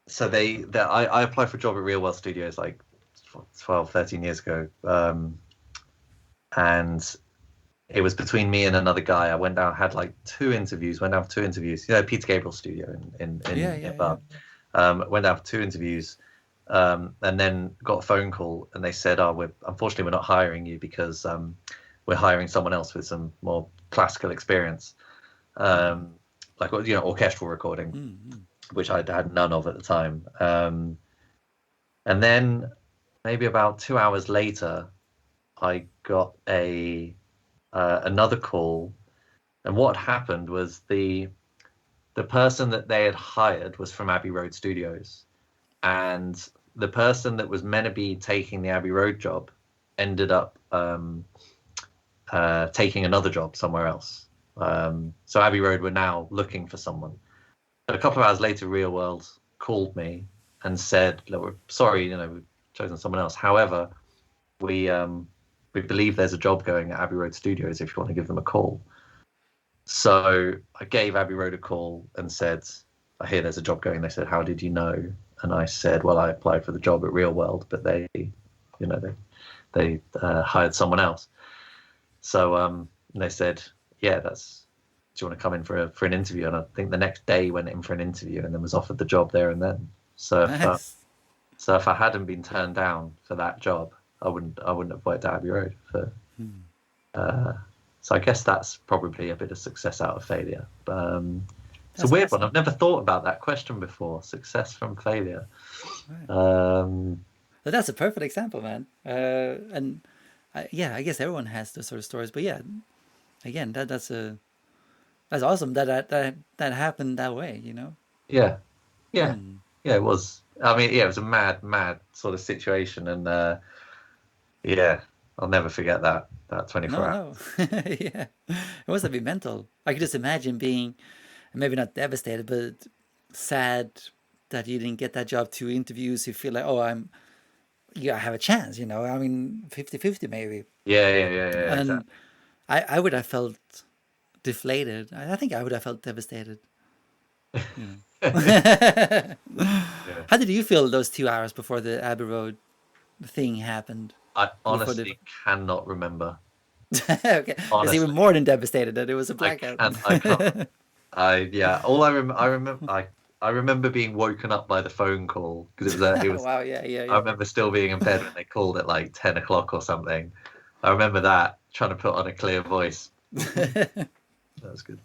so I applied for a job at Real World Studios like 12, 13 years ago, and it was between me and another guy. I went down, had like 2 interviews. Went down for 2 interviews. Peter Gabriel's studio in Bath. Went down for 2 interviews, and then got a phone call, and they said, "Oh, unfortunately we're not hiring you because we're hiring someone else with some more classical experience, like orchestral recording, which I had none of at the time." And then maybe about 2 hours later, I got another call, and what happened was the person that they had hired was from Abbey Road Studios, and the person that was meant to be taking the Abbey Road job ended up taking another job somewhere else. So Abbey Road were now looking for someone. But a couple of hours later, Real World called me and said, "Look, we're sorry, we've chosen someone else. However, we believe there's a job going at Abbey Road Studios if you want to give them a call." So I gave Abbey Road a call and said, "I hear there's a job going." They said, "How did you know?" And I said, "Well, I applied for the job at Real World, but they hired someone else." So they said, "Yeah, do you want to come in for an interview?" And I think the next day went in for an interview and then was offered the job there and then. So if I hadn't been turned down for that job, I wouldn't have worked at Abbey Road. So I guess that's probably a bit of success out of failure. It's a weird one. I've never thought about that question before. Success from failure. Right. But that's a perfect example, man. I guess everyone has those sort of stories. But yeah, again, that's awesome that happened that way. Yeah. It was. I mean, it was a mad sort of situation, and I'll never forget that 24 hours. Yeah, it must have been mental. I could just imagine being maybe not devastated, but sad that you didn't get that job. 2 interviews, you feel like, oh, I have a chance. I mean, 50-50 maybe. Yeah. And exactly. I would have felt deflated. I think I would have felt devastated. How did you feel those 2 hours before the Abbey Road thing happened? I honestly cannot remember. Okay, it's even more than devastated that it was a blackout. I can't. I remember being woken up by the phone call because it was. Wow, yeah. I remember still being in bed when they called at like 10 o'clock or something. I remember that, trying to put on a clear voice. That was good.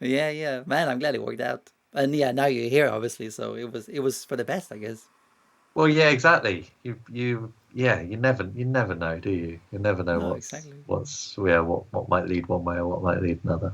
Yeah, man, I'm glad it worked out. And yeah, now you're here, obviously, so it was for the best, I guess. Well, yeah, exactly. You never know, do you? You never know what might lead one way or what might lead another.